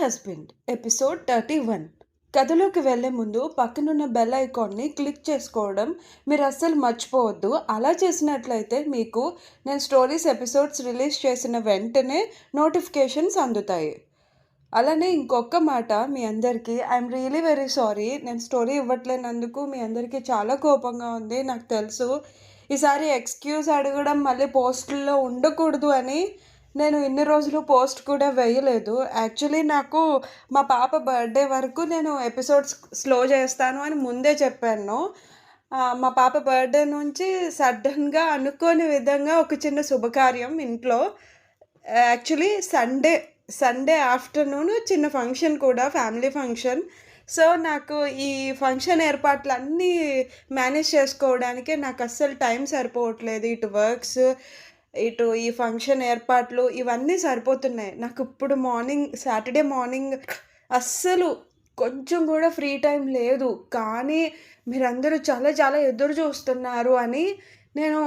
Husband episode 31. కథలోకి వెళ్ళే ముందు పక్కనున్న బెల్ ఐకాన్ని క్లిక్ చేసుకోవడం మీరు అస్సలు మర్చిపోవద్దు. అలా చేసినట్లయితే మీకు నేను స్టోరీస్ ఎపిసోడ్స్ రిలీజ్ చేసిన వెంటనే నోటిఫికేషన్స్ అందుతాయి. అలానే ఇంకొక మాట మీ అందరికీ ఐఎమ్ రియలీ వెరీ సారీ. నేను స్టోరీ ఇవ్వట్లేనందుకు మీ అందరికీ చాలా కోపంగా ఉంది నాకు తెలుసు. ఈసారి ఎక్స్క్యూజ్ అడగడం మళ్ళీ పోస్టుల్లో ఉండకూడదు అని నేను ఇన్ని రోజులు పోస్ట్ కూడా వేయలేదు. యాక్చువల్లీ నాకు మా పాప బర్త్డే వరకు నేను ఎపిసోడ్స్ స్లో చేస్తాను అని ముందే చెప్పాను. మా పాప బర్త్డే నుంచి సడన్గా అనుకోని విధంగా ఒక చిన్న శుభకార్యం ఇంట్లో. యాక్చువల్లీ సండే ఆఫ్టర్నూన్ చిన్న ఫంక్షన్ కూడా, ఫ్యామిలీ ఫంక్షన్. సో నాకు ఈ ఫంక్షన్ ఏర్పాట్లన్నీ మేనేజ్ చేసుకోవడానికే నాకు అస్సలు టైం సరిపోవట్లేదు. ఇటు వర్క్స్, ఇటు ఈ ఫంక్షన్ ఏర్పాట్లు ఇవన్నీ సరిపోతున్నాయి. నాకు ఇప్పుడు సాటర్డే మార్నింగ్ అస్సలు కొంచెం కూడా ఫ్రీ టైం లేదు. కానీ మీరందరూ చాలా చాలా ఎదురు చూస్తున్నారు అని నేను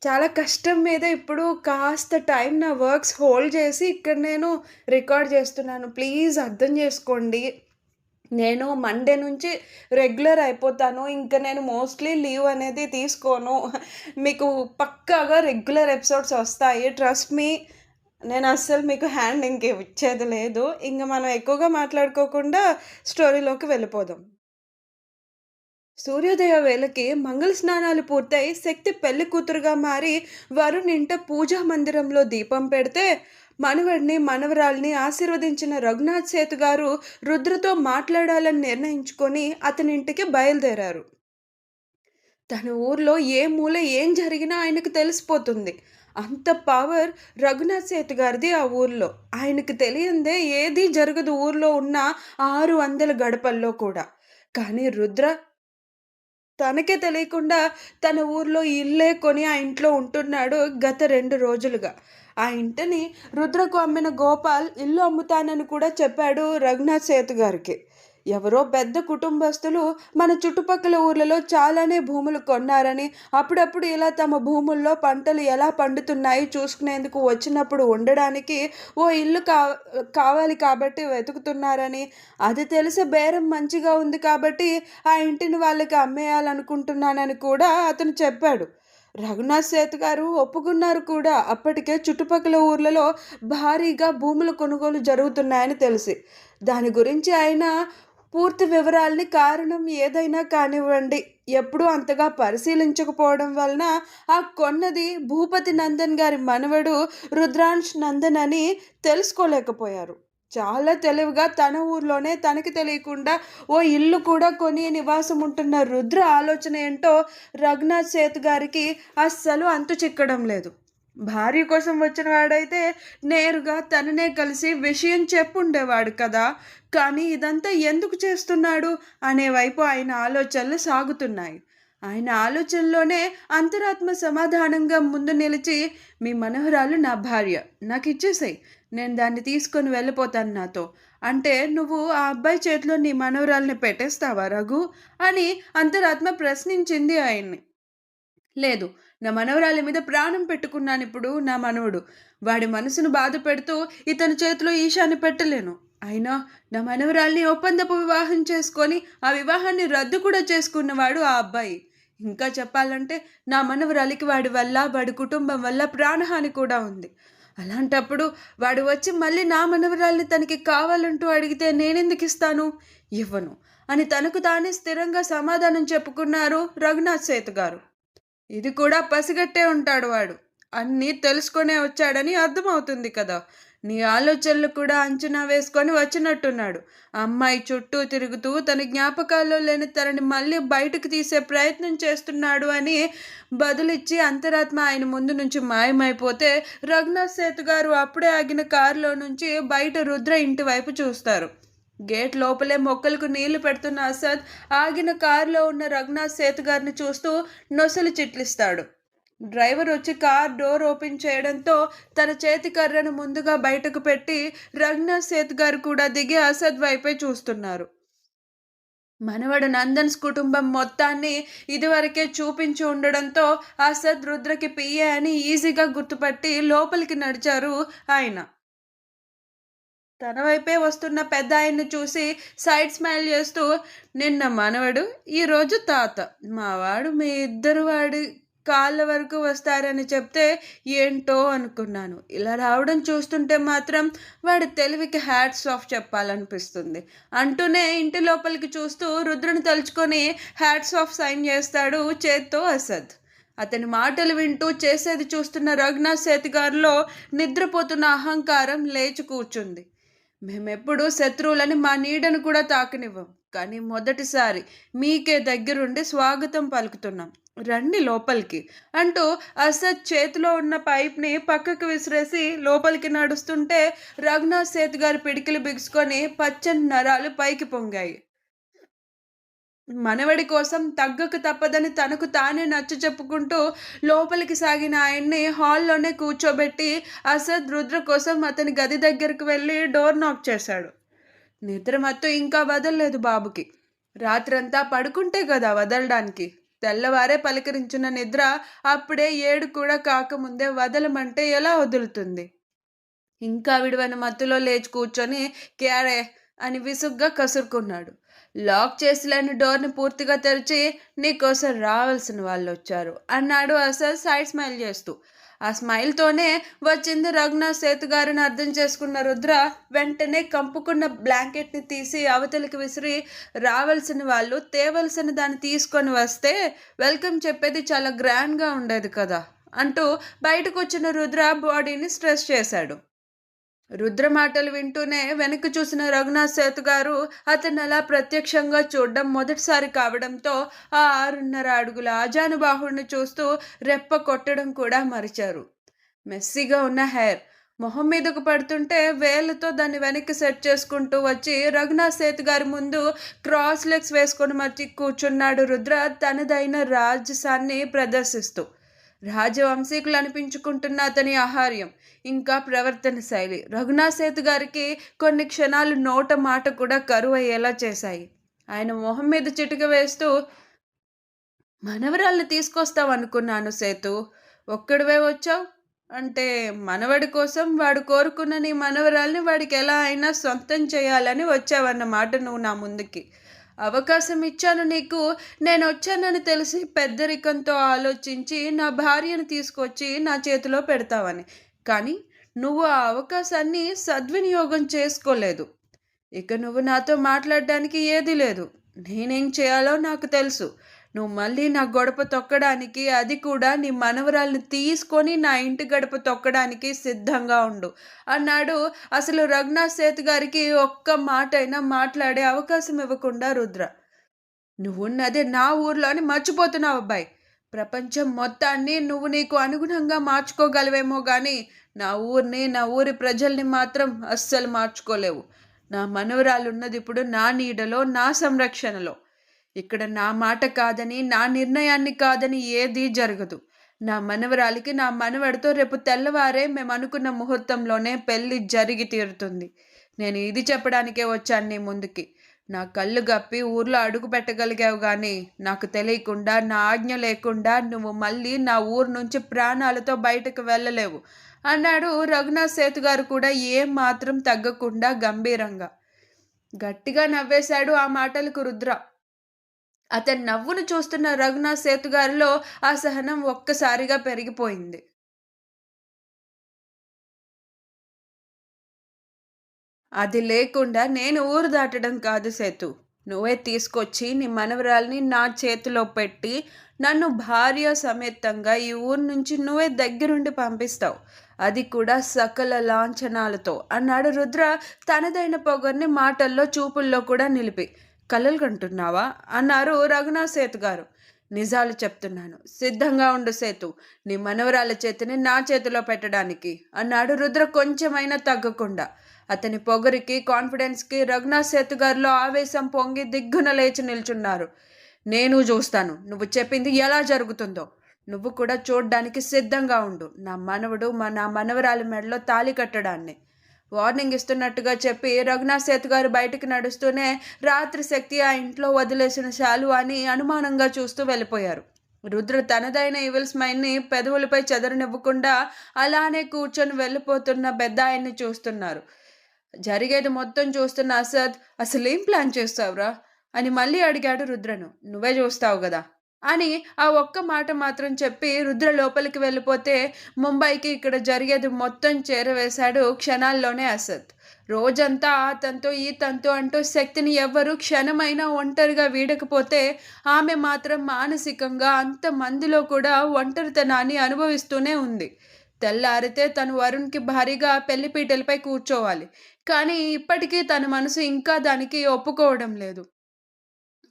చాలా కష్టం మీద ఇప్పుడు కాస్త టైం నా వర్క్స్ హోల్డ్ చేసి ఇక్కడ నేను రికార్డ్ చేస్తున్నాను. ప్లీజ్ అర్థం చేసుకోండి. నేను మండే నుంచి రెగ్యులర్ అయిపోతాను. ఇంకా నేను మోస్ట్లీ లీవ్ అనేది తీసుకోను. మీకు పక్కాగా రెగ్యులర్ ఎపిసోడ్స్ వస్తాయి. Trust me. నేను అస్సలు మీకు హ్యాండ్ ఇంక ఇచ్చేది లేదు. ఇంక మనం ఎక్కువగా మాట్లాడుకోకుండా స్టోరీలోకి వెళ్ళిపోదాం. సూర్యోదయ వేళకి మంగళ స్నానాలు పూర్తయి శక్తి పెళ్లి కూతురుగా మారి వరుణ్ ఇంట పూజా మందిరంలో దీపం పెడితే మనవడిని మనవరాల్ని ఆశీర్వదించిన రఘునాథ్ సేతు గారు రుద్రతో మాట్లాడాలని నిర్ణయించుకొని అతని ఇంటికి బయలుదేరారు. తన ఊర్లో ఏ మూల ఏం జరిగినా ఆయనకు తెలిసిపోతుంది. అంత పవర్ రఘునాథ్ సేతు గారిది ఆ ఊర్లో. ఆయనకు తెలియందే ఏదీ జరగదు ఊర్లో ఉన్న 600 గడపల్లో కూడా. కానీ రుద్ర తనకే తెలియకుండా తన ఊర్లో ఇల్లే కొని ఆ ఇంట్లో ఉంటున్నాడు గత 2 రోజులుగా. ఆ ఇంటిని రుద్రకు అమ్మిన గోపాల్ ఇల్లు అమ్ముతానని కూడా చెప్పాడు రఘునాథ్ సేతు గారికి. ఎవరో పెద్ద కుటుంబస్తులు మన చుట్టుపక్కల ఊర్లలో చాలానే భూములు కొన్నారని, అప్పుడప్పుడు ఇలా తమ భూముల్లో పంటలు ఎలా పండుతున్నాయి చూసుకునేందుకు వచ్చినప్పుడు ఉండడానికి ఓ ఇల్లు కావాలి కాబట్టి వెతుకుతున్నారని, అది తెలిసి బేరం మంచిగా ఉంది కాబట్టి ఆ ఇంటిని వాళ్ళకి అమ్మేయాలనుకుంటున్నానని కూడా అతను చెప్పాడు. రఘునాథ్ సేతు గారు ఒప్పుకున్నారు కూడా. అప్పటికే చుట్టుపక్కల ఊర్లలో భారీగా భూముల కొనుగోలు జరుగుతున్నాయని తెలిసి దాని గురించి ఆయన పూర్తి వివరాల్ని, కారణం ఏదైనా కానివ్వండి, ఎప్పుడూ అంతగా పరిశీలించకపోవడం వలన ఆ కొన్నది భూపతి నందన్ గారి మనవడు రుద్రాంశ్ నందన్ అని తెలుసుకోలేకపోయారు. చాలా తెలివిగా తన ఊర్లోనే తనకి తెలియకుండా ఓ ఇల్లు కూడా కొని నివాసం ఉంటున్న రుద్ర ఆలోచన ఏంటో రఘునాథ్ సేతు గారికి అస్సలు అంతు చిక్కడం లేదు. భార్య కోసం వచ్చిన వాడైతే నేరుగా తననే కలిసి విషయం చెప్పుండేవాడు కదా. కానీ ఇదంతా ఎందుకు చేస్తున్నాడు అనే వైపు ఆయన ఆలోచనలు సాగుతున్నాయి. ఆయన ఆలోచనలోనే అంతరాత్మ సమాధానంగా ముందు నిలిచి, మీ మనవరాలు నా భార్య, నాకు ఇచ్చేసాయి, నేను దాన్ని తీసుకొని వెళ్ళిపోతాను నాతో అంటే నువ్వు ఆ అబ్బాయి చేతిలో నీ మనవరాల్ని పెట్టేస్తావా రఘు అని అంతరాత్మ ప్రశ్నించింది ఆయన్ని. లేదు, నా మనవరాలి మీద ప్రాణం పెట్టుకున్నాను. ఇప్పుడు నా మనవడు, వాడి మనసును బాధ పెడుతూ ఇతని చేతిలో ఈశాన్ని పెట్టలేను. అయినా నా మనవరాల్ని ఒప్పందపు వివాహం చేసుకొని ఆ వివాహాన్ని రద్దు కూడా చేసుకున్నవాడు ఆ అబ్బాయి. ఇంకా చెప్పాలంటే నా మనవరాలికి వాడి వల్ల, వాడి కుటుంబం వల్ల ప్రాణహాని కూడా ఉంది. అలాంటప్పుడు వాడు వచ్చి మళ్ళీ నా మనవరాల్ని తనకి కావాలంటూ అడిగితే నేనెందుకు ఇస్తాను? ఇవ్వను అని తనకు తానే స్థిరంగా సమాధానం చెప్పుకున్నారు రఘునాథ్ సేతు గారు. ఇది కూడా పసిగట్టే ఉంటాడు వాడు. అన్నీ తెలుసుకొనే వచ్చాడని అర్థమవుతుంది కదా. నీ ఆలోచనలు కూడా అంచనా వేసుకొని వచ్చినట్టున్నాడు. అమ్మాయి చుట్టూ తిరుగుతూ తన జ్ఞాపకాల్లో లేని తనని మళ్ళీ బయటకు తీసే ప్రయత్నం చేస్తున్నాడు అని బదులిచ్చి అంతరాత్మ ఆయన ముందు నుంచి మాయమైపోతే రఘునాథ్ సేతు గారు అప్పుడే ఆగిన కారులో నుంచి బయట రుద్ర ఇంటి వైపు చూస్తారు. గేట్ లోపలే మొక్కలకు నీళ్లు పెడుతున్న అసద్ ఆగిన కారులో ఉన్న రఘునాథ్ సేతు గారిని చూస్తూ నొసలు చిట్లిస్తాడు. డ్రైవర్ వచ్చి కార్ డోర్ ఓపెన్ చేయడంతో తన చేతి కర్రను ముందుగా బయటకు పెట్టి రఘునాథ్ సేతు గారు కూడా దిగి అసద్ వైపే చూస్తున్నారు. మనవడు నందన్స్ కుటుంబం మొత్తాన్ని ఇదివరకే చూపించి ఉండడంతో అసద్ రుద్రకి పియ్యే అని ఈజీగా గుర్తుపట్టి లోపలికి నడిచారు ఆయన. తన వైపే వస్తున్న పెద్ద ఆయన్ని చూసి సైడ్ స్మైల్ చేస్తూ, నిన్న మనవడు ఈరోజు తాత, మా వాడు మీ ఇద్దరు వాడి కాళ్ళ వరకు వస్తారని చెప్తే ఏంటో అనుకున్నాను. ఇలా రావడం చూస్తుంటే మాత్రం వాడి తెలివికి హ్యాట్స్ ఆఫ్ చెప్పాలనిపిస్తుంది అంటూనే ఇంటి లోపలికి చూస్తూ రుద్రని తలుచుకొని హ్యాట్స్ ఆఫ్ సైన్ చేస్తాడు చేత్తో అసద్. అతని మాటలు వింటూ చేసేది చూస్తున్న రఘునాథ్ సేతిగారిలో నిద్రపోతున్న అహంకారం లేచి కూర్చుంది. మేమెప్పుడు శత్రువులని మా నీడను కూడా తాకనివ్వం, కానీ మొదటిసారి మీకే దగ్గరుండి స్వాగతం పలుకుతున్నాం, రండి లోపలికి అంటూ అసద్ చేతిలో ఉన్న పైప్ని పక్కకు విసిరేసి లోపలికి నడుస్తుంటే రఘునాథ్ సేత్ గారి పిడికిలు బిగుసుకొని పచ్చని నరాలు పైకి పొంగాయి. మనవడి కోసం తగ్గక తప్పదని తనకు తానే నచ్చ చెప్పుకుంటూ లోపలికి సాగిన ఆయన్ని హాల్లోనే కూర్చోబెట్టి అసద్ రుద్ర కోసం అతని గది దగ్గరికి వెళ్ళి డోర్ నాక్ చేశాడు. నిద్ర మత్తు ఇంకా వదలలేదు బాబుకి. రాత్రంతా పడుకుంటే కదా వదలడానికి. తెల్లవారే పలకరించిన నిద్ర అప్పుడే 7 కూడా కాకముందే వదలమంటే ఎలా వదులుతుంది? ఇంకా విడివైన మత్తులో లేచి కూర్చొని క్యారే అని విసుగ్గా కసురుకున్నాడు. లాక్ చేసి లేని డోర్ని పూర్తిగా తెరిచి, నీకోసం రావాల్సిన వాళ్ళు వచ్చారు అన్నాడు అసలు సైడ్ స్మైల్ చేస్తూ. ఆ స్మైల్తోనే వచ్చింది రఘునాథ్ సేతు గారిని అర్థం చేసుకున్న రుద్ర వెంటనే కంపుకున్న బ్లాంకెట్ని తీసి అవతలికి విసిరి, రావాల్సిన వాళ్ళు తేవలసిన దాన్ని తీసుకొని వస్తే వెల్కమ్ చెప్పేది చాలా గ్రాండ్గా ఉండేది కదా అంటూ బయటకు వచ్చిన రుద్ర బాడీని స్ట్రెస్ చేశాడు. రుద్ర మాటలు వింటూనే వెనక్కి చూసిన రఘునాథ్ సేతు గారు అతను అలా ప్రత్యక్షంగా చూడడం మొదటిసారి కావడంతో ఆ 6.5 అడుగుల ఆజానుబాహుడిని చూస్తూ రెప్ప కొట్టడం కూడా మరిచారు. మెస్సీగా ఉన్న హెయిర్ మొహం మీదకు పడుతుంటే వేళ్లతో దాన్ని వెనక్కి సెట్ చేసుకుంటూ వచ్చి రఘునాథ్ సేతు గారి ముందు క్రాస్ లెగ్స్ వేసుకొని మర్చి కూర్చున్నాడు రుద్ర తనదైన రాజసాన్ని ప్రదర్శిస్తూ. రాజవంశీకులు అనిపించుకుంటున్న అతని ఆహార్యం ఇంకా ప్రవర్తన శైలి రఘునాథ్ సేతు గారికి కొన్ని క్షణాలు నోట మాట కూడా కరువు అయ్యేలా చేశాయి. ఆయన మొహం మీద చిటిక వేస్తూ, మనవరాల్ని తీసుకొస్తావనుకున్నాను సేతు, ఒక్కడివే వచ్చావు అంటే మనవడి కోసం వాడు కోరుకున్న నీ మనవరాల్ని వాడికి ఎలా అయినా సొంతం చేయాలని వచ్చావన్నమాట నువ్వు నా ముందుకి. అవకాశం ఇచ్చాను నీకు, నేను వచ్చానని తెలిసి పెద్దరికంతో ఆలోచించి నా భార్యను తీసుకొచ్చి నా చేతిలో పెడతావని. కానీ నువ్వు ఆ అవకాశాన్ని సద్వినియోగం చేసుకోలేదు. ఇక నువ్వు నాతో మాట్లాడడానికి ఏదీ లేదు. నేనేం చేయాలో నాకు తెలుసు. నువ్వు మళ్ళీ నా గడప తొక్కడానికి, అది కూడా నీ మనవరాల్ని తీసుకొని నా ఇంటి గడప తొక్కడానికి సిద్ధంగా ఉండు అన్నాడు. అసలు రఘునాథ్ సేతు గారికి ఒక్క మాట అయినా మాట్లాడే అవకాశం ఇవ్వకుండా రుద్ర. నువ్వున్నది నా ఊర్లో అని మర్చిపోతున్నావు అబ్బాయి. ప్రపంచం మొత్తాన్ని నువ్వు నీకు అనుగుణంగా మార్చుకోగలవేమో కానీ నా ఊరిని, నా ఊరి ప్రజల్ని మాత్రం అస్సలు మార్చుకోలేవు. నా మనవరాలున్నది ఇప్పుడు నా నీడలో, నా సంరక్షణలో. ఇక్కడ నా మాట కాదని, నా నిర్ణయాన్ని కాదని ఏదీ జరగదు. నా మనవరాలికి నా మనవడితో రేపు తెల్లవారే మేము అనుకున్న ముహూర్తంలోనే పెళ్ళి జరిగి తీరుతుంది. నేను ఇది చెప్పడానికే వచ్చాను నీ ముందుకి. నా కళ్ళు గప్పి ఊర్లో అడుగు పెట్టగలిగావు కానీ నాకు తెలియకుండా, నా ఆజ్ఞ లేకుండా నువ్వు మళ్ళీ నా ఊరు నుంచి ప్రాణాలతో బయటకు వెళ్ళలేవు అన్నాడు. రఘునాథ్ సేతు గారు కూడా ఏం మాత్రం తగ్గకుండా గంభీరంగా. గట్టిగా నవ్వేశాడు ఆ మాటలకు రుద్ర. అతని నవ్వును చూస్తున్న రఘునాథ్ సేతు గారిలో అసహనం ఒక్కసారిగా పెరిగిపోయింది. అది లేకుండా నేను ఊరు దాటడం కాదు సేతు. నువ్వే తీసుకొచ్చి నీ మనవరాల్ని నా చేతిలో పెట్టి నన్ను భార్య సమేతంగా ఈ ఊరు నుంచి నువ్వే దగ్గరుండి పంపిస్తావు, అది కూడా సకల లాంఛనాలతో అన్నాడు రుద్ర తనదైన పొగర్ని మాటల్లో చూపుల్లో కూడా నిలిపి. కలలు కంటున్నావా అన్నారు రఘునాథ్ సేతు గారు. నిజాలు చెప్తున్నాను, సిద్ధంగా ఉండు సేతు, నీ మనవరాల చేతిని నా చేతిలో పెట్టడానికి అన్నాడు రుద్ర కొంచెమైనా తగ్గకుండా. అతని పొగరికి, కాన్ఫిడెన్స్కి రఘునాథ్ సేతు గారిలో ఆవేశం పొంగి దిగ్గున లేచి నిల్చున్నారు. నేను చూస్తాను నువ్వు చెప్పింది ఎలా జరుగుతుందో. నువ్వు కూడా చూడ్డానికి సిద్ధంగా ఉండు. నా మనవడు నా మనవరాలి మెడలో తాళి కట్టడాన్ని వార్నింగ్ ఇస్తున్నట్టుగా చెప్పి రఘునాథ్ సేతు గారు బయటికి నడుస్తూనే రాత్రి శక్తి ఆ ఇంట్లో వదిలేసిన శాలు అని అనుమానంగా చూస్తూ వెళ్ళిపోయారు. రుద్ర తనదైన ఈవిల్ స్మైల్ని పెదవులపై చెదరనివ్వకుండా అలానే కూర్చొని వెళ్ళిపోతున్న పెద్ద ఆయన్ని చూస్తున్నారు. జరిగేది మొత్తం చూస్తున్న అసద్, "అసలేం ప్లాన్ చేస్తావురా?" అని మళ్ళీ అడిగాడు రుద్రను. "నువ్వే చూస్తావు గదా!" అని ఆ ఒక్క మాట మాత్రం చెప్పి రుద్ర లోపలికి వెళ్ళిపోతే, ముంబైకి ఇక్కడ జరిగేది మొత్తం చేరవేశాడు క్షణాల్లోనే అసద్. రోజంతా ఆ తంతు, ఈ తంతు అంటూ శక్తిని ఎవ్వరూ క్షణమైనా ఒంటరిగా వీడకపోతే, ఆమె మాత్రం మానసికంగా అంతమందిలో కూడా ఒంటరితనాన్ని అనుభవిస్తూనే ఉంది. తెల్లారితే తను వరుణ్‌కి భారీగా పెళ్లిపీటలపై కూర్చోవాలి. కానీ ఇప్పటికీ తన మనసు ఇంకా దానికి ఒప్పుకోవడం లేదు.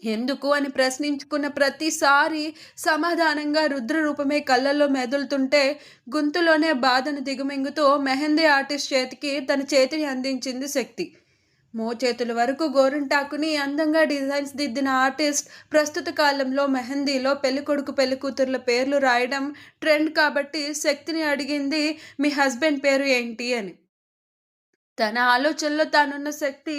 ఎందుకు అని ప్రశ్నించుకున్న ప్రతిసారి సమాధానంగా రుద్ర రూపమే కళ్ళల్లో మెదులుతుంటే, గొంతులోనే బాధను దిగమింగుతూ మెహందీ ఆర్టిస్ట్ చేతికి తన చేతిని అందించింది శక్తి. మోచేతుల వరకు గోరింటాకుని అందంగా డిజైన్స్ దిద్దిన ఆర్టిస్ట్ ప్రస్తుత కాలంలో మెహందీలో పెళ్ళికొడుకు పెళ్ళికూతుర్ల పేర్లు రాయడం ట్రెండ్ కాబట్టి శక్తిని అడిగింది, "మీ హస్బెండ్ పేరు ఏంటి?" అని. తన ఆలోచనలో తానున్న శక్తి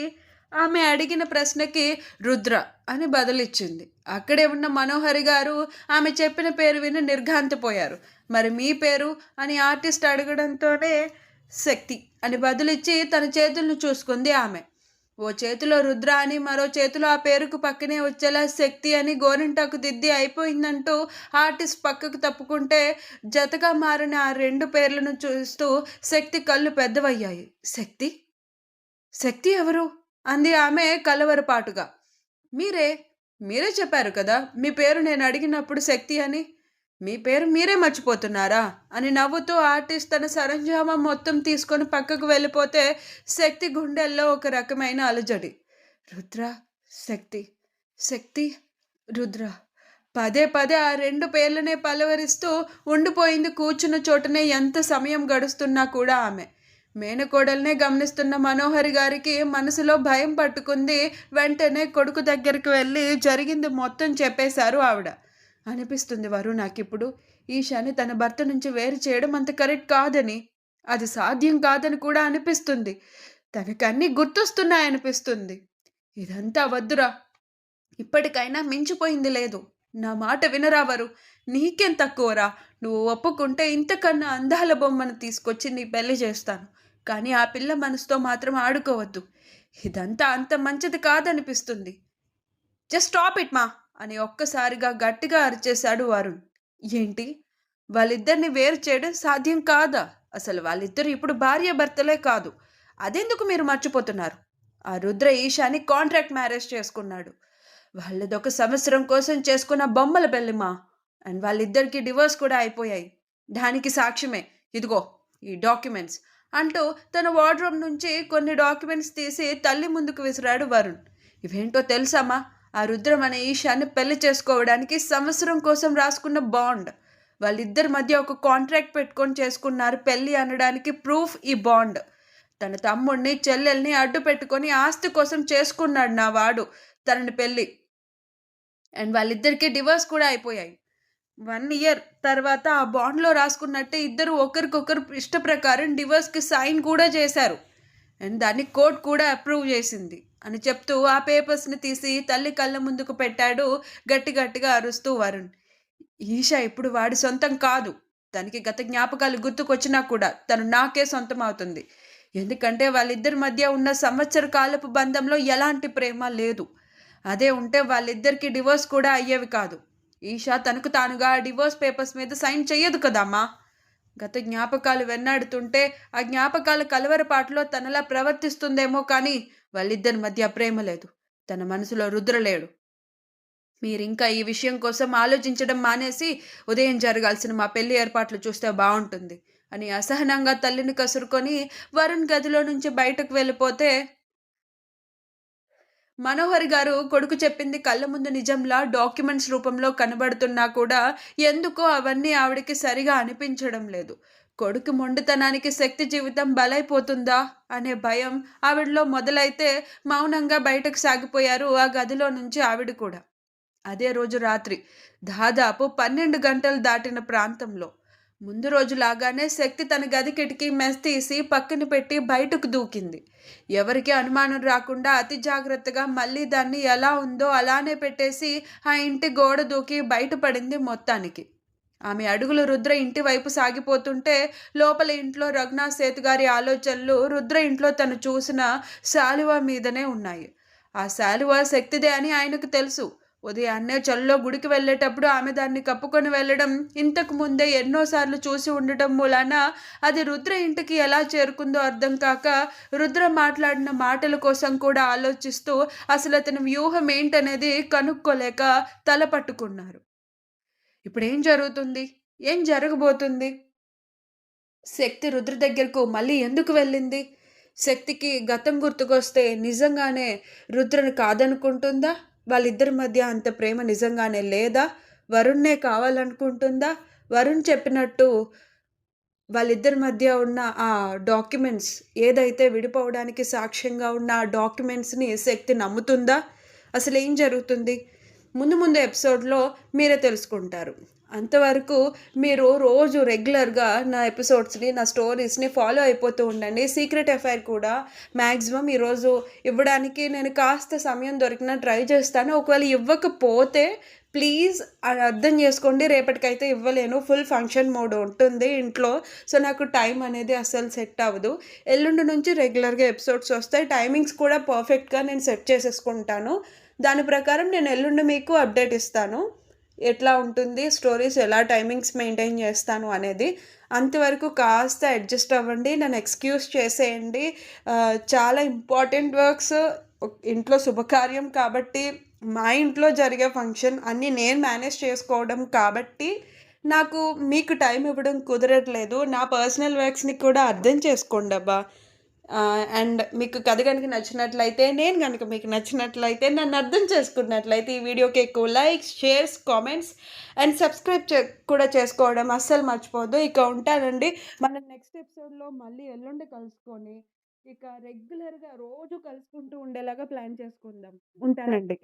ఆమె అడిగిన ప్రశ్నకి "రుద్ర" అని బదులిచ్చింది. అక్కడే ఉన్న మనోహరి గారు ఆమె చెప్పిన పేరు విని నిర్ఘాంతపోయారు. "మరి మీ పేరు?" అని ఆర్టిస్ట్ అడగడంతోనే "శక్తి" అని బదులిచ్చి తన చేతులను చూసుకుంది ఆమె. ఓ చేతిలో రుద్ర అని, మరో చేతిలో ఆ పేరుకు పక్కనే వచ్చేలా శక్తి అని గోరింటాకు దిద్ది అయిపోయిందంటూ ఆర్టిస్ట్ పక్కకు తప్పుకుంటే, జతగా మారిన ఆ 2 పేర్లను చూస్తూ శక్తి కళ్ళు పెద్దవయ్యాయి. "శక్తి? శక్తి ఎవరు?" అంది ఆమె కలవరపాటుగా. "మీరే. మీరే చెప్పారు కదా! మీ పేరు నేను అడిగినప్పుడు శక్తి అని. మీ పేరు మీరే మర్చిపోతున్నారా?" అని నవ్వుతూ ఆర్టిస్ట్ తన సరంజామా మొత్తం తీసుకొని పక్కకు వెళ్ళిపోతే, శక్తి గుండెల్లో ఒక రకమైన అలజడి. రుద్ర, శక్తి, శక్తి, రుద్ర. పదే పదే ఆ 2 పేర్లనే పలవరిస్తూ ఉండిపోయింది కూర్చున్న చోటనే ఎంత సమయం గడుస్తున్నా కూడా ఆమె. మేనకోడల్నే గమనిస్తున్న మనోహరి గారికి మనసులో భయం పట్టుకుంది. వెంటనే కొడుకు దగ్గరికి వెళ్ళి జరిగింది మొత్తం చెప్పేశారు ఆవిడ. "అనిపిస్తుంది వరు నాకిప్పుడు, ఈశాని తన భర్త నుంచి వేరు చేయడం అంత కరెక్ట్ కాదని. అది సాధ్యం కాదని కూడా అనిపిస్తుంది. తనకన్నీ గుర్తొస్తున్నాయనిపిస్తుంది. ఇదంతా వద్దురా. ఇప్పటికైనా మించిపోయింది లేదు. నా మాట వినరా వరు. నీకేం తక్కువరా. నువ్వు ఒప్పుకుంటే ఇంతకన్నా అందాల బొమ్మను తీసుకొచ్చి నీ పెళ్లి చేస్తాను. కానీ ఆ పిల్ల మనసుతో మాత్రం ఆడుకోవద్దు. ఇదంతా అంత మంచిది కాదనిపిస్తుంది. జస్ట్ స్టాప్ ఇట్ మా" అని ఒక్కసారిగా గట్టిగా అరిచేశాడు వరుణ్. "ఏంటి? వాళ్ళిద్దరిని వేరు చేయడం సాధ్యం కాదా? అసలు వాళ్ళిద్దరు ఇప్పుడు భార్యాభర్తలే కాదు. అదెందుకు మీరు మర్చిపోతున్నారు? ఆ రుద్ర ఈశాని కాంట్రాక్ట్ మ్యారేజ్ చేసుకున్నాడు. వాళ్ళదొక సంవత్సరం కోసం చేసుకున్న బొమ్మల పెళ్ళిమా. అండ్ వాళ్ళిద్దరికీ డివోర్స్ కూడా అయిపోయాయి. దానికి సాక్ష్యమే ఇదిగో ఈ డాక్యుమెంట్స్" అంటూ తన వార్డ్రోబ్ నుంచి కొన్ని డాక్యుమెంట్స్ తీసి తల్లి ముందుకు విసిరాడు వరుణ్. "ఇవేంటో తెలుసామా? ఆ రుద్రం అనే ఈశాన్ని పెళ్లి చేసుకోవడానికి సంవత్సరం కోసం రాసుకున్న బాండ్. వాళ్ళిద్దరి మధ్య ఒక కాంట్రాక్ట్ పెట్టుకొని చేసుకున్నారు పెళ్లి అనడానికి ప్రూఫ్ ఈ బాండ్. తన తమ్ముడిని చెల్లెల్ని అడ్డు పెట్టుకొని ఆస్తి కోసం చేసుకున్నాడు నా వాడు తనని పెళ్లి. అండ్ వాళ్ళిద్దరికీ డివోర్స్ కూడా అయిపోయాయి. 1 ఇయర్ తర్వాత ఆ బాండ్లో రాసుకున్నట్టే ఇద్దరు ఒకరికొకరు ఇష్ట ప్రకారం డివోర్స్కి సైన్ కూడా చేశారు. అండ్ దాన్ని కోర్ట్ కూడా అప్రూవ్ చేసింది" అని చెప్తూ ఆ పేపర్స్ని తీసి తల్లి కళ్ళ ముందుకు పెట్టాడు గట్టి గట్టిగా అరుస్తూ వరుణ్. "ఈషా ఇప్పుడు వాడి సొంతం కాదు. తనకి గత జ్ఞాపకాలు గుర్తుకొచ్చినా కూడా తను నాకే సొంతం అవుతుంది. ఎందుకంటే వాళ్ళిద్దరి మధ్య ఉన్న సంవత్సర కాలపు బంధంలో ఎలాంటి ప్రేమ లేదు. అదే ఉంటే వాళ్ళిద్దరికీ డివోర్స్ కూడా అయ్యేవి కాదు. ఈషా తనకు తానుగా డివోర్స్ పేపర్స్ మీద సైన్ చెయ్యదు కదమ్మా. గత జ్ఞాపకాలు వెన్నాడుతుంటే ఆ జ్ఞాపకాల కలవరపాటులో తనలా ప్రవర్తిస్తుందేమో కానీ వాళ్ళిద్దరి మధ్య ప్రేమ లేదు. తన మనసులో రుద్ర లేడు. మీరింకా ఈ విషయం కోసం ఆలోచించడం మానేసి ఉదయం జరగాల్సిన మా పెళ్లి ఏర్పాట్లు చూస్తే బావుంటుంది" అని అసహనంగా తల్లిని కసురుకొని వరుణ్ గదిలో నుంచి బయటకు వెళ్ళిపోతే, మనోహరి గారు కొడుకు చెప్పింది కళ్ళ ముందు నిజంలా డాక్యుమెంట్స్ రూపంలో కనబడుతున్నా కూడా ఎందుకో అవన్నీ ఆవిడకి సరిగా అనిపించడం లేదు. కొడుకు మొండితనానికి శక్తి జీవితం బలైపోతుందా అనే భయం ఆవిడలో మొదలైతే మౌనంగా బయటకు సాగిపోయారు ఆ గదిలో నుంచి ఆవిడ కూడా. అదే రోజు రాత్రి దాదాపు 12 గంటలు దాటిన ప్రాంతంలో ముందు రోజు లాగానే శక్తి తన గది కిటికీ మెస్ తీసి పక్కన పెట్టి బయటకు దూకింది. ఎవరికి అనుమానం రాకుండా అతి జాగ్రత్తగా మళ్ళీ దాన్ని ఎలా ఉందో అలానే పెట్టేసి ఆ ఇంటి గోడ దూకి బయటపడింది మొత్తానికి. ఆమె అడుగులు రుద్ర ఇంటి వైపు సాగిపోతుంటే, లోపల ఇంట్లో రఘునాథ్ సేతు గారి ఆలోచనలు రుద్ర ఇంట్లో తను చూసిన శాలువ మీదనే ఉన్నాయి. ఆ శాలువ శక్తిదే అని ఆయనకు తెలుసు. ఉదయాన్నే చలిలో గుడికి వెళ్ళేటప్పుడు ఆమె దాన్ని కప్పుకొని వెళ్ళడం ఇంతకు ముందే ఎన్నో సార్లు చూసి ఉండటం మూలాన అది రుద్ర ఇంటికి ఎలా చేరుకుందో అర్థం కాక, రుద్ర మాట్లాడిన మాటల కోసం కూడా ఆలోచిస్తూ అసలతని వ్యూహం ఏంటనేది కనుక్కోలేక తల పట్టుకున్నారు. ఇప్పుడేం జరుగుతుంది? ఏం జరగబోతుంది? శక్తి రుద్ర దగ్గరకు మళ్ళీ ఎందుకు వెళ్ళింది? శక్తికి గతం గుర్తుకొస్తే నిజంగానే రుద్రని కాదనుకుంటుందా? వాళ్ళిద్దరి మధ్య అంత ప్రేమ నిజంగానే లేదా? వరుణ్ణే కావాలనుకుంటుందా? వరుణ్ చెప్పినట్టు వాళ్ళిద్దరి మధ్య ఉన్న ఆ డాక్యుమెంట్స్ ఏదైతే విడిపోవడానికి సాక్ష్యంగా ఉన్న ఆ డాక్యుమెంట్స్‌ని శక్తి నమ్ముతుందా? అసలేం జరుగుతుంది? ముందు ముందు ఎపిసోడ్‌లో మీరే తెలుసుకుంటారు. అంతవరకు మీరు రోజు రెగ్యులర్‌గా నా ఎపిసోడ్స్‌ని, నా స్టోరీస్‌ని ఫాలో అయిపోతూ ఉండండి. సీక్రెట్ ఎఫైర్ కూడా మాక్సిమం ఈరోజు ఇవ్వడానికి నేను కాస్త సమయం దొరికినా ట్రై చేస్తాను. ఒకవేళ ఇవ్వకపోతే ప్లీజ్ అది అర్థం చేసుకోండి. రేపటికైతే ఇవ్వలేను. ఫుల్ ఫంక్షన్ మోడ్ ఉంటుంది ఇంట్లో. సో, నాకు టైం అనేది అస్సలు సెట్ అవ్వదు. ఎల్లుండి నుంచి రెగ్యులర్‌గా ఎపిసోడ్స్ వస్తాయి. టైమింగ్స్ కూడా పర్ఫెక్ట్‌గా నేను సెట్ చేసేసుకుంటాను. దాని ప్రకారం నేను ఎల్లుండి మీకు అప్డేట్ ఇస్తాను. ఎట్లా ఉంటుంది, స్టోరీస్ ఎలా టైమింగ్స్ మెయింటైన్ చేస్తాను అనేది. అంతవరకు కాస్త అడ్జస్ట్ అవ్వండి. నన్ను ఎక్స్‌క్యూజ్ చేసేయండి. చాలా ఇంపార్టెంట్ వర్క్స్ ఇంట్లో శుభకార్యం కాబట్టి, మా ఇంట్లో జరిగే ఫంక్షన్ అన్నీ నేను మేనేజ్ చేసుకోవడం కాబట్టి, నాకు మీకు టైం ఇవ్వడం కుదరట్లేదు. నా పర్సనల్ వర్క్స్‌ని కూడా అర్థం చేసుకోండబ్బా! అండ్ మీకు కథ గనుక నచ్చినట్లయితే, నేను గనుక మీకు నచ్చినట్లయితే, నన్నర్థం చేసుకున్నట్లయితే ఈ వీడియోకి ఎక్కువ likes, shares, comments and subscribe కూడా చేసుకోవడం అస్సలు మర్చిపోవద్దు. ఇక ఉంటానండి. మనం నెక్స్ట్ ఎపిసోడ్‌లో మళ్ళీ ఎల్లుండి కలుసుకొని, ఇక రెగ్యులర్‌గా రోజు కలుసుకుంటూ ఉండేలాగా ప్లాన్ చేసుకుందాం. ఉంటానండి.